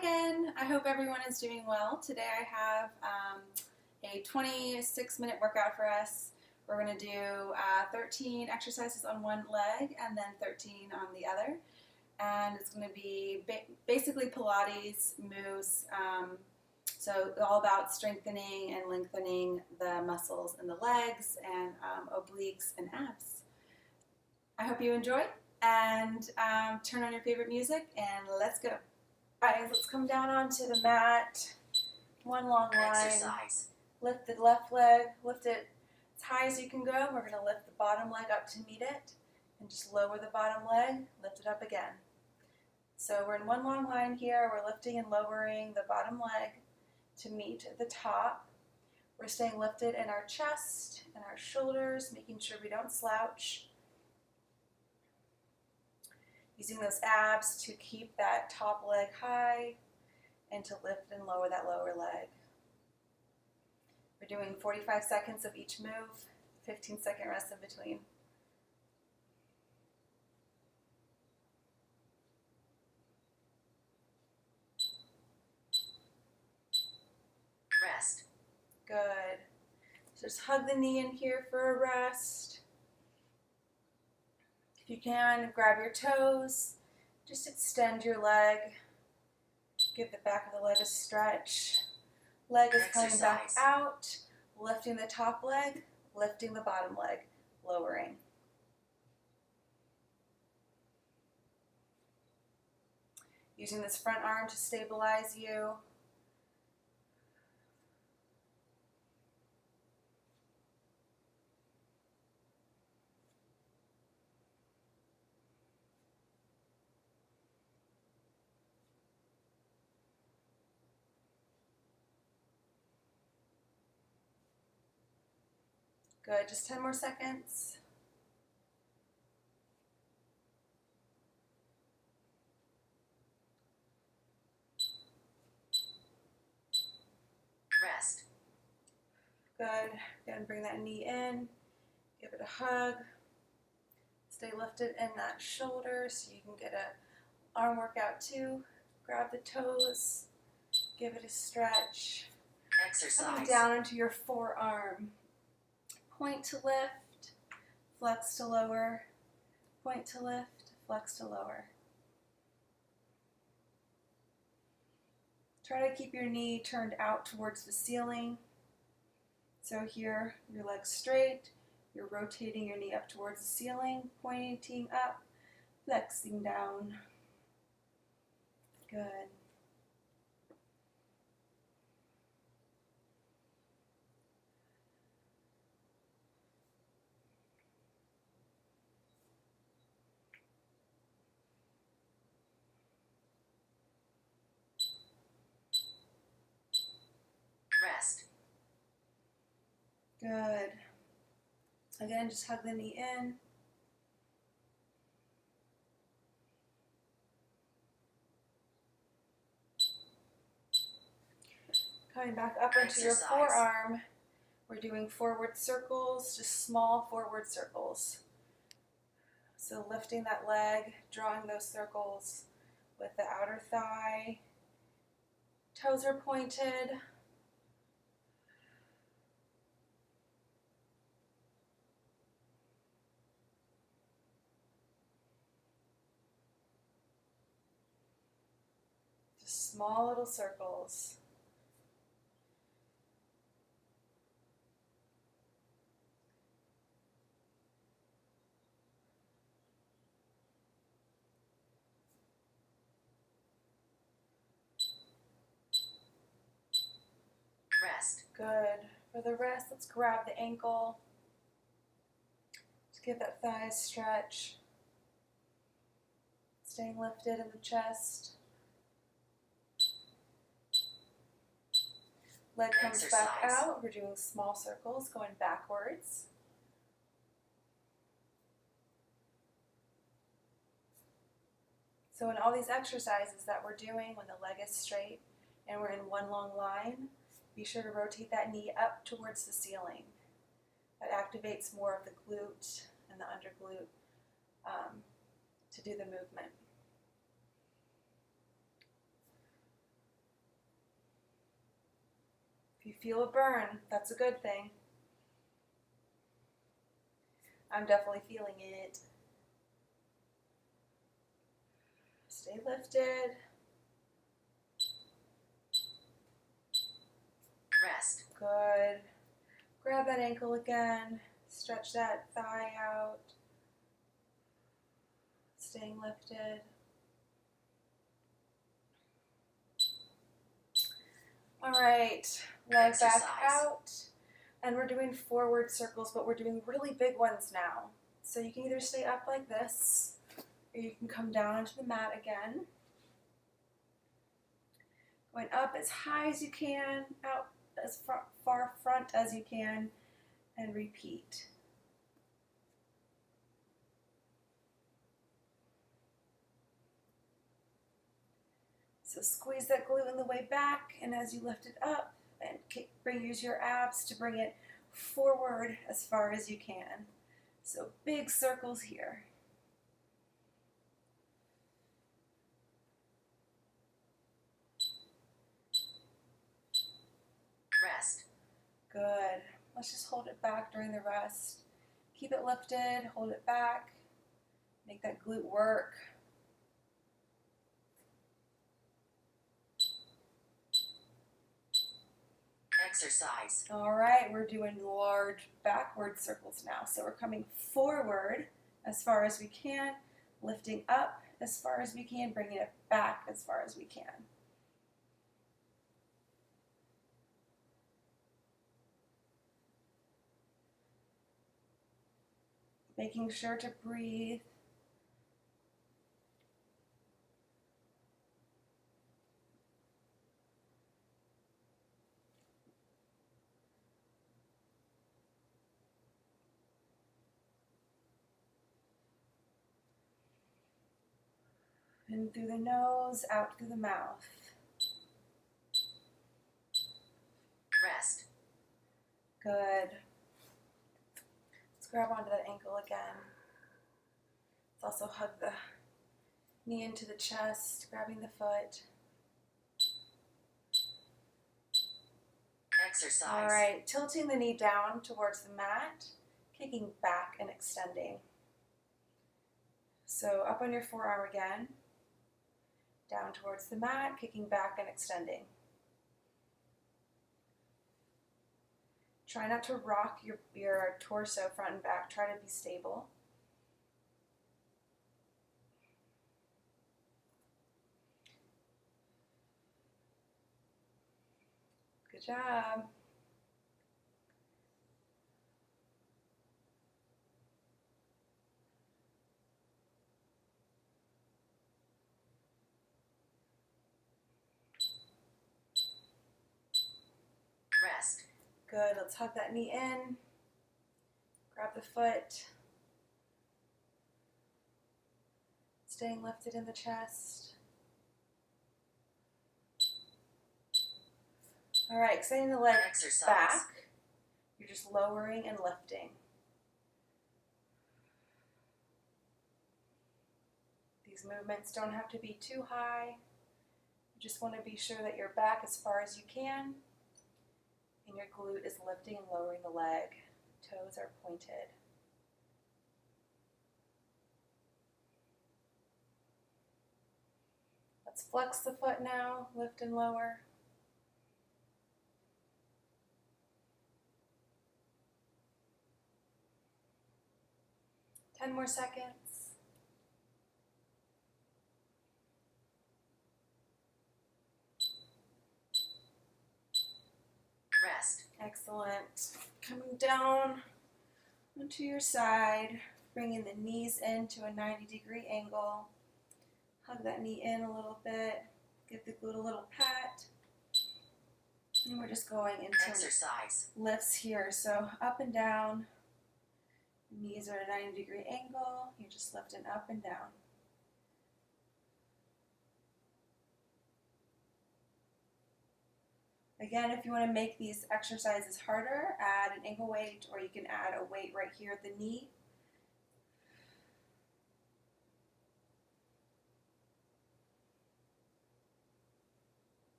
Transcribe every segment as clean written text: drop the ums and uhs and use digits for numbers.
again. I hope everyone is doing well. Today I have a 26-minute workout for us. We're going to do 13 exercises on one leg and then 13 on the other. And it's going to be basically Pilates moves. So all about strengthening and lengthening the muscles in the legs and obliques and abs. I hope you enjoy, and turn on your favorite music and let's go. Alright, let's come down onto the mat. One long line. Exercise. Lift the left leg, lift it as high as you can go. We're going to lift the bottom leg up to meet it and just lower the bottom leg, lift it up again. So we're in one long line here. We're lifting and lowering the bottom leg to meet the top. We're staying lifted in our chest and our shoulders, making sure we don't slouch. Using those abs to keep that top leg high and to lift and lower that lower leg. We're doing 45 seconds of each move, 15-second rest in between. Rest. Good. So just hug the knee in here for a rest. If you can, grab your toes. Just extend your leg. Give the back of the leg a stretch. Leg is coming back out. Lifting the top leg, lifting the bottom leg, lowering. Using this front arm to stabilize you. Good, just 10 more seconds. Rest. Good, again, bring that knee in, give it a hug. Stay lifted in that shoulder so you can get an arm workout too. Grab the toes, give it a stretch. Exercise. Coming down into your forearm. Point to lift, flex to lower, point to lift, flex to lower. Try to keep your knee turned out towards the ceiling. So here, your leg's straight, you're rotating your knee up towards the ceiling, pointing up, flexing down. Good. Rest. Good. Again, just hug the knee in. Coming back up into your forearm, we're doing forward circles, just small forward circles. So lifting that leg, drawing those circles with the outer thigh. Toes are pointed. Just small little circles. Rest. Good. For the rest, let's grab the ankle. Just give that thigh a stretch. Staying lifted in the chest. Leg comes back out. We're doing small circles, going backwards. So in all these exercises that we're doing when the leg is straight and we're in one long line, be sure to rotate that knee up towards the ceiling. That activates more of the glute and the underglute to do the movement. you feel a burn, that's a good thing. I'm definitely feeling it. Stay lifted. Rest. Good. Grab that ankle again. Stretch that thigh out. Staying lifted. All right, leg back out. And we're doing forward circles, but we're doing really big ones now. So you can either stay up like this, or you can come down onto the mat again. Going up as high as you can, out as far front as you can, and repeat. So squeeze that glute on the way back, and as you lift it up, and use your abs to bring it forward as far as you can. So big circles here. Rest. Good. Let's just hold it back during the rest. Keep it lifted, hold it back. Make that glute work. Exercise. All right, we're doing large backward circles now. So we're coming forward as far as we can, lifting up as far as we can, bringing it back as far as we can. Making sure to breathe. In through the nose, out through the mouth. Rest. Good. Let's grab onto that ankle again. Let's also hug the knee into the chest, grabbing the foot. Exercise. All right, tilting the knee down towards the mat, kicking back and extending. So up on your forearm again, down towards the mat, kicking back and extending. Try not to rock your torso front and back. Try to be stable. Good job. Rest. Good, let's hug that knee in. Grab the foot. Staying lifted in the chest. All right, extending the leg Exercise. back. You're just lowering and lifting. These movements don't have to be too high. You just want to be sure that you're back as far as you can. And your glute is lifting and lowering the leg. Toes are pointed. Let's flex the foot now, lift and lower. Ten more seconds. Rest. Excellent. Coming down onto your side, bringing the knees into a 90-degree angle. Hug that knee in a little bit. Give the glute a little pat. And we're just going into Exercise. lifts here. So up and down. Knees are at a 90-degree angle. You're just lifting up and down. Again, if you want to make these exercises harder, add an ankle weight, or you can add a weight right here at the knee.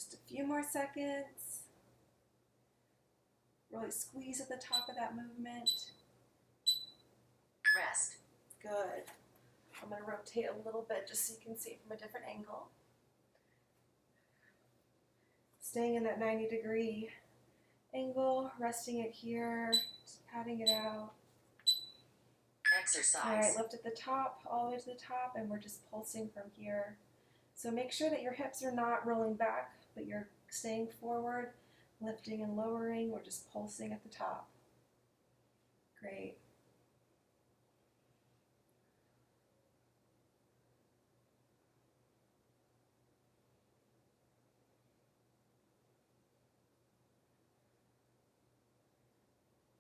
Just a few more seconds. Really squeeze at the top of that movement. Rest. Good. I'm going to rotate a little bit just so you can see it from a different angle. Staying in that 90-degree angle, resting it here, just patting it out. Exercise. All right, lift at the top, all the way to the top, and we're just pulsing from here. So make sure that your hips are not rolling back, but you're staying forward, lifting and lowering. We're just pulsing at the top. Great.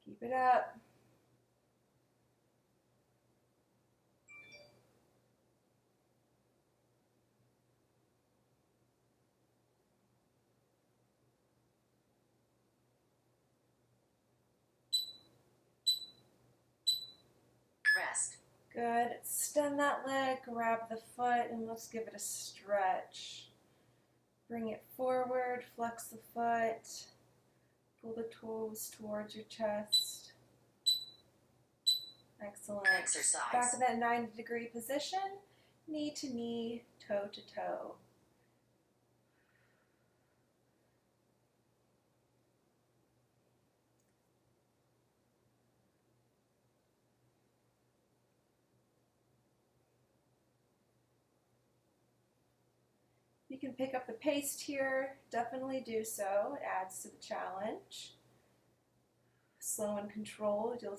Keep it up. Rest. Good. Extend that leg, grab the foot, and let's give it a stretch. Bring it forward, flex the foot, pull the toes towards your chest. Excellent. Exercise. Back to that 90-degree position, knee to knee, toe to toe. You can pick up the pace here, definitely do so. It adds to the challenge. Slow and controlled, you'll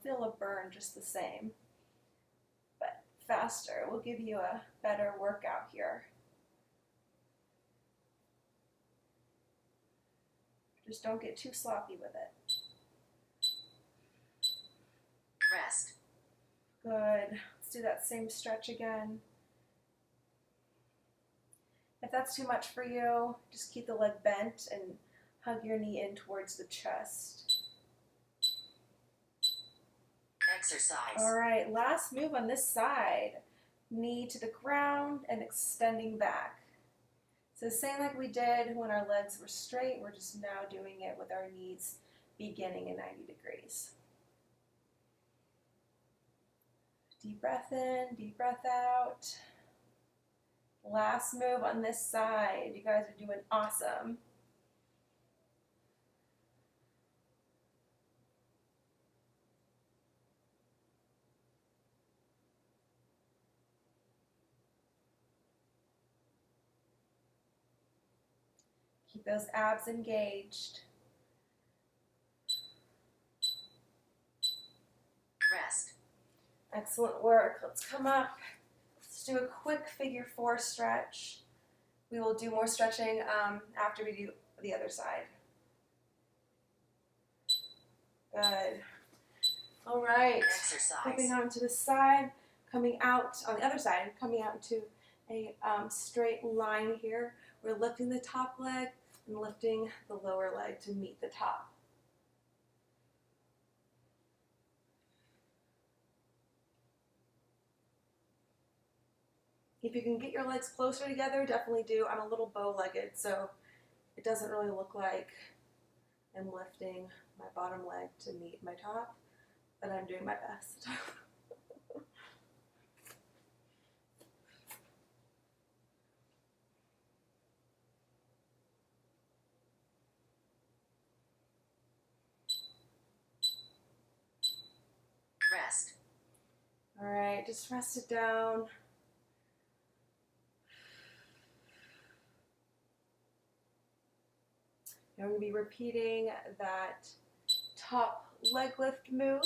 feel a burn just the same. But faster will give you a better workout here. Just don't get too sloppy with it. Rest. Good. Let's do that same stretch again. If that's too much for you, just keep the leg bent and hug your knee in towards the chest. Exercise. All right, last move on this side. Knee to the ground and extending back. So same like we did when our legs were straight, we're just now doing it with our knees beginning in 90 degrees. Deep breath in, deep breath out. Last move on this side. You guys are doing awesome. Keep those abs engaged. Rest. Excellent work. Let's come up. Let's do a quick figure 4 stretch. We will do more stretching after we do the other side. Good. All right. Exercise. Flipping onto the side, coming out on the other side, coming out into a straight line here. We're lifting the top leg and lifting the lower leg to meet the top. If you can get your legs closer together, definitely do. I'm a little bow-legged, so it doesn't really look like I'm lifting my bottom leg to meet my top, but I'm doing my best. Rest. All right, just rest it down. Now I'm going to be repeating that top leg lift move,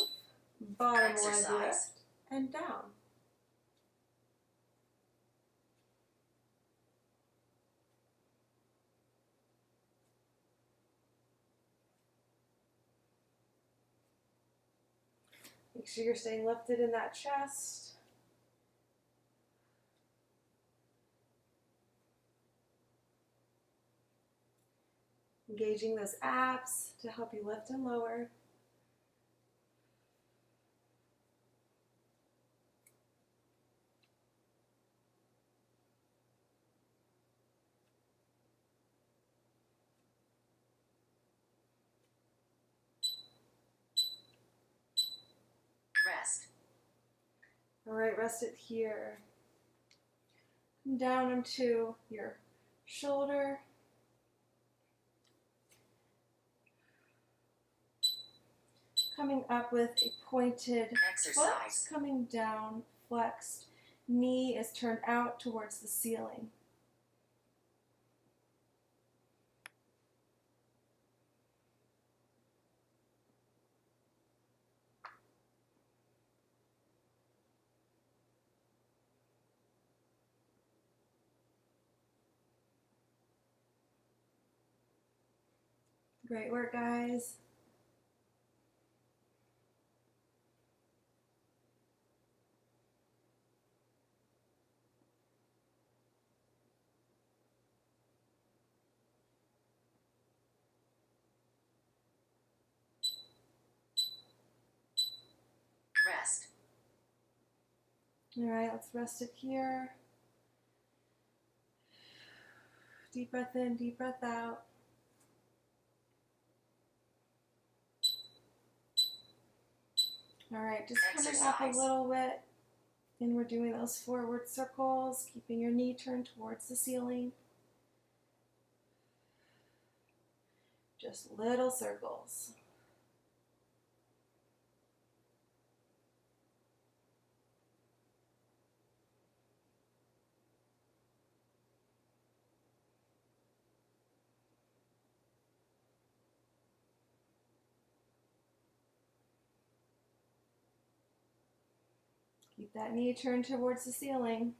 bottom Exercise. leg lift, and down. Make sure you're staying lifted in that chest. Engaging those abs to help you lift and lower. All right, rest it here. Come down onto your shoulder. Coming up with a pointed Exercise. foot, coming down, flexed. Knee is turned out towards the ceiling. Great work, guys. Rest. All right, let's rest it here. Deep breath in, deep breath out. All right, just coming up a little bit, and we're doing those forward circles, keeping your knee turned towards the ceiling. Just little circles. Keep that knee turned towards the ceiling.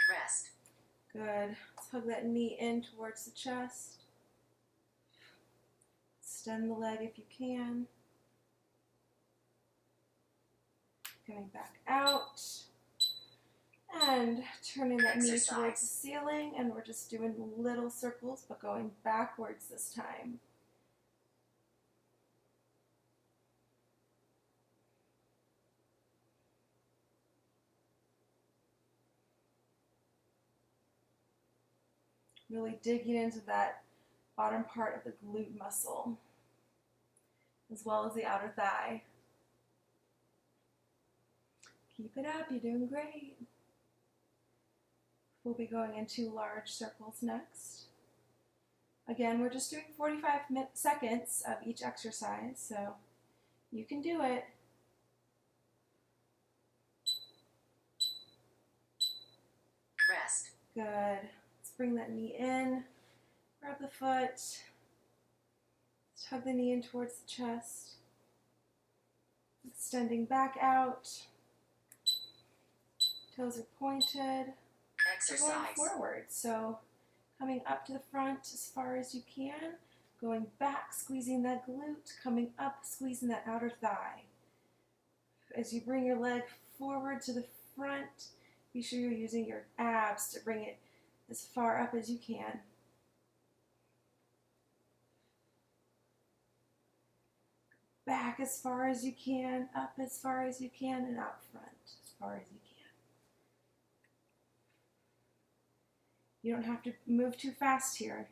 Rest. Good. Let's hug that knee in towards the chest. Extend the leg if you can. Coming back out. And turning that knee towards the ceiling, and we're just doing little circles, but going backwards this time. Really digging into that bottom part of the glute muscle, as well as the outer thigh. Keep it up, you're doing great. We'll be going into large circles next. Again, we're just doing 45 seconds of each exercise, so you can do it. Rest. Good. Let's bring that knee in, grab the foot, let's tug the knee in towards the chest, extending back out, toes are pointed. Exercise. Going forward, so coming up to the front as far as you can, going back, squeezing that glute, coming up, squeezing that outer thigh. As you bring your leg forward to the front, be sure you're using your abs to bring it as far up as you can. Back as far as you can, up as far as you can, and out front as far as you can. You don't have to move too fast here.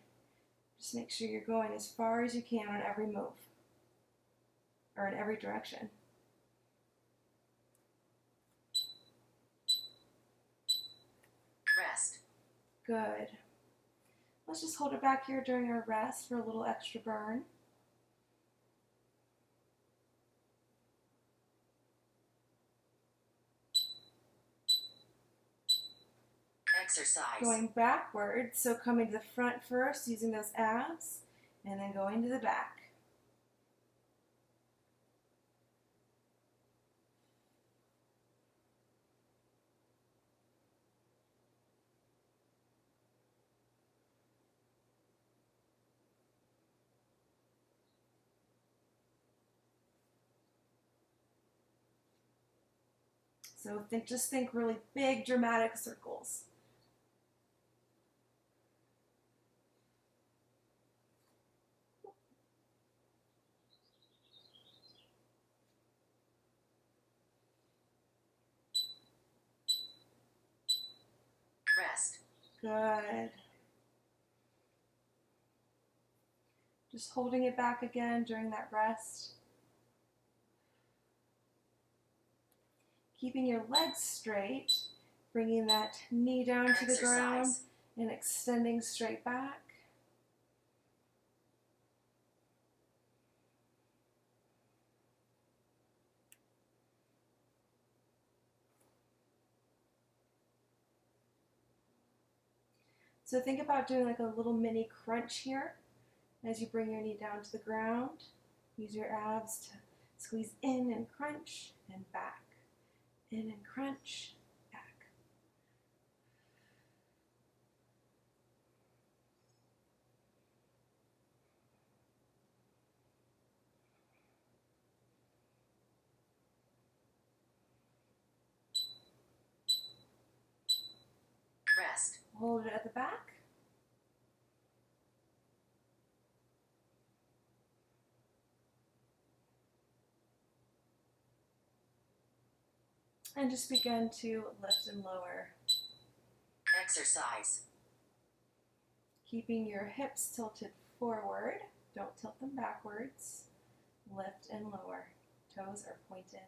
Just make sure you're going as far as you can on every move, or in every direction. Rest. Good. Let's just hold it back here during our rest for a little extra burn. Exercise. Going backwards, so coming to the front first, using those abs, and then going to the back. So just think really big, dramatic circles. Rest. Good. Just holding it back again during that rest. Keeping your legs straight, bringing that knee down to the ground and extending straight back. So think about doing like a little mini crunch here as you bring your knee down to the ground. Use your abs to squeeze in and crunch and back. In and crunch, back. Rest. Hold it at the back. And just begin to lift and lower. Exercise. Keeping your hips tilted forward. Don't tilt them backwards. Lift and lower. Toes are pointed.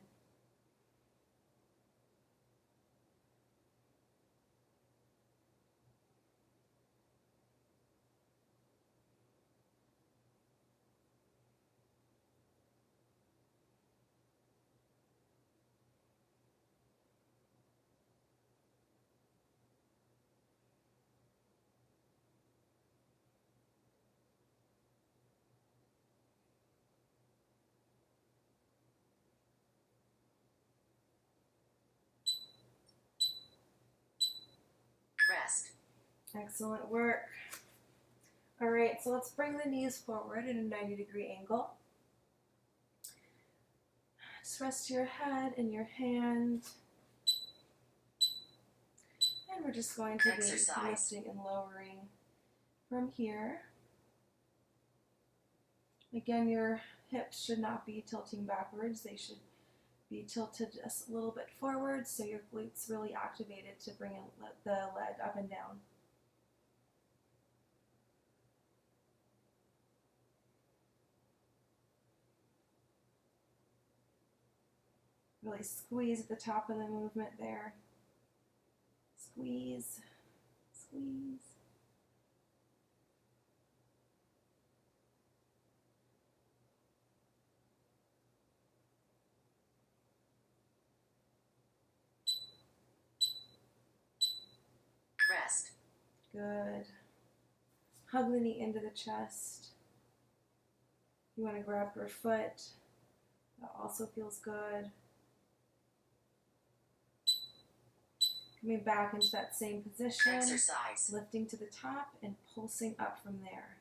Rest. Excellent work. All right, so let's bring the knees forward in a 90-degree angle. Just rest your head in your hand. And we're just going to be lifting and lowering from here. Again, your hips should not be tilting backwards. They should be tilted just a little bit forward so your glutes really activated to bring the leg up and down. Really squeeze at the top of the movement there. Squeeze, squeeze. Rest. Good. Hug the knee into the chest. You want to grab your foot. That also feels good. Coming back into that same position. Exercise. Lifting to the top and pulsing up from there.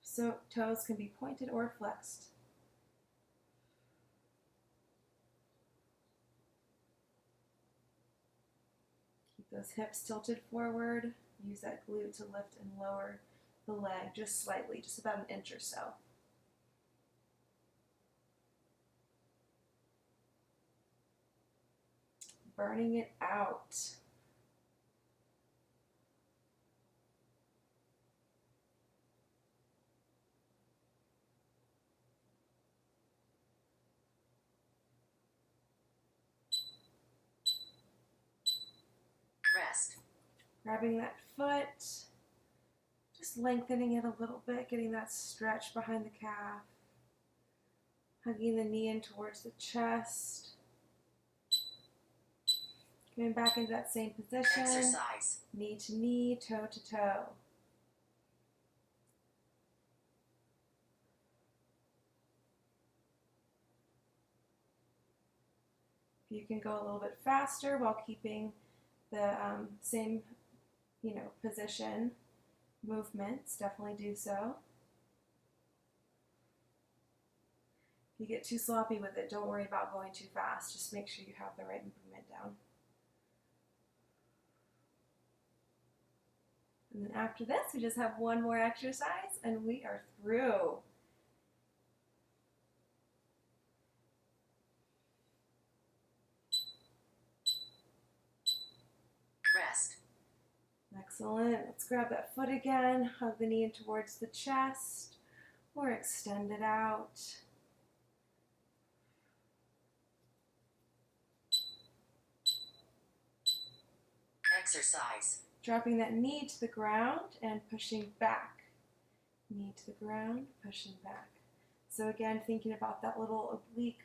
So toes can be pointed or flexed. Keep those hips tilted forward. Use that glute to lift and lower the leg just slightly, just about an inch or so. Burning it out. Rest. Grabbing that foot, just lengthening it a little bit, getting that stretch behind the calf. Hugging the knee in towards the chest. Coming back into that same position. Exercise. Knee to knee, toe to toe. You can go a little bit faster while keeping the same, position, movements. Definitely do so. If you get too sloppy with it, don't worry about going too fast. Just make sure you have the right movement down. And then after this, we just have one more exercise and we are through. Rest. Excellent. Let's grab that foot again. Hug the knee in towards the chest or extend it out. Exercise. Dropping that knee to the ground and pushing back. Knee to the ground, pushing back. So again, thinking about that little oblique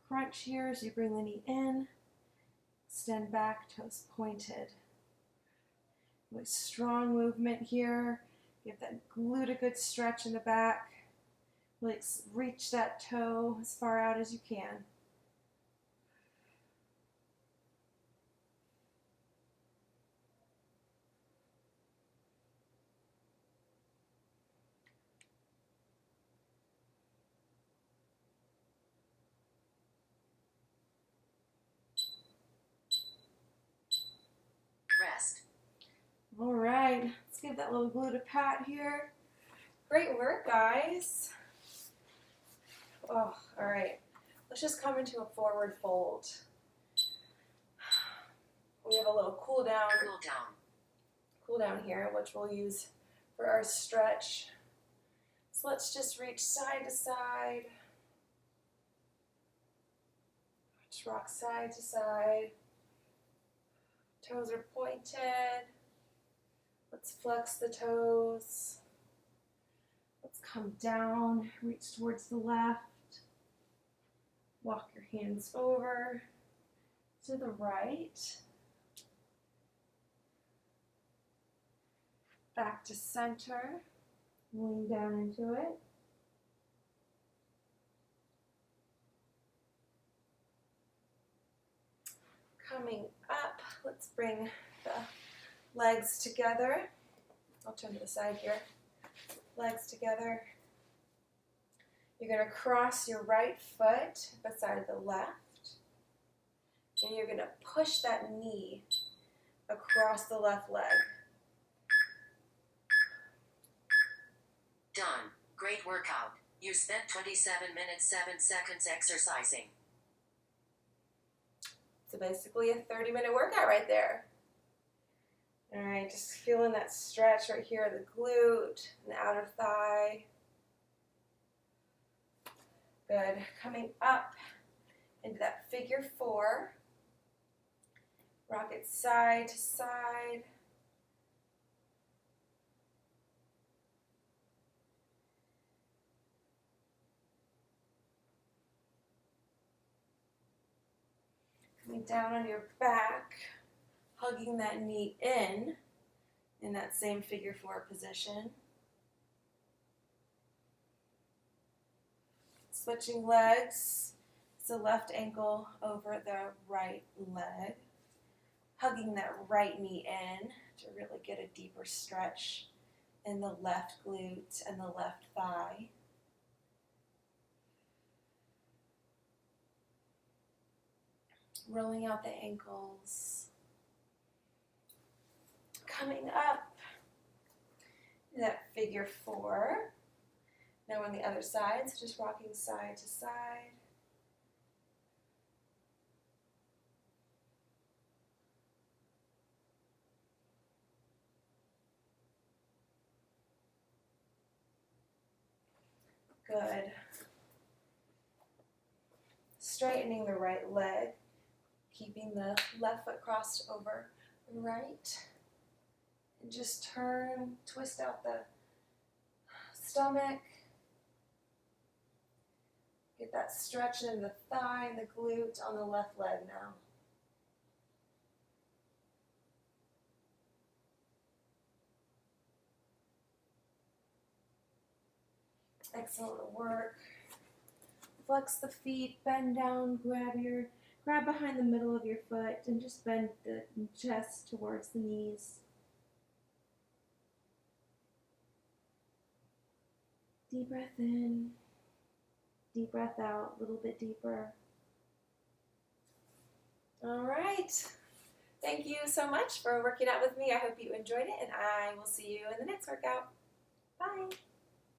crunch here as you bring the knee in, extend back, toes pointed. Really strong movement here. Give that glute a good stretch in the back. Really reach that toe as far out as you can. Rest. All right, let's give that little glute a pat here. Great work, guys. Oh, all right. Let's just come into a forward fold. We have a little cool down here, which we'll use for our stretch. So let's just reach side to side. Just rock side to side. Toes are pointed. Let's flex the toes. Let's come down, reach towards the left. Walk your hands over to the right. Back to center. Lean down into it. Coming up, let's bring the legs together. I'll turn to the side here. Legs together. You're going to cross your right foot beside the left. And you're going to push that knee across the left leg. Done. Great workout. You spent 27 minutes 7 seconds exercising. So basically a 30-minute workout right there. All right, just feeling that stretch right here, the glute and the outer thigh. Good. Coming up into that figure 4. Rock it side to side. Coming down on your back, hugging that knee in that same figure 4 position. Switching legs, so left ankle over the right leg. Hugging that right knee in to really get a deeper stretch in the left glute and the left thigh. Rolling out the ankles. Coming up in that figure 4. Now on the other side, so just rocking side to side. Good. Straightening the right leg, keeping the left foot crossed over the right. And just turn, twist out the stomach. Get that stretch in the thigh and the glute on the left leg now. Excellent work. Flex the feet, bend down, grab behind the middle of your foot and just bend the chest towards the knees. Deep breath in, deep breath out, a little bit deeper. All right. Thank you so much for working out with me. I hope you enjoyed it, and I will see you in the next workout. Bye.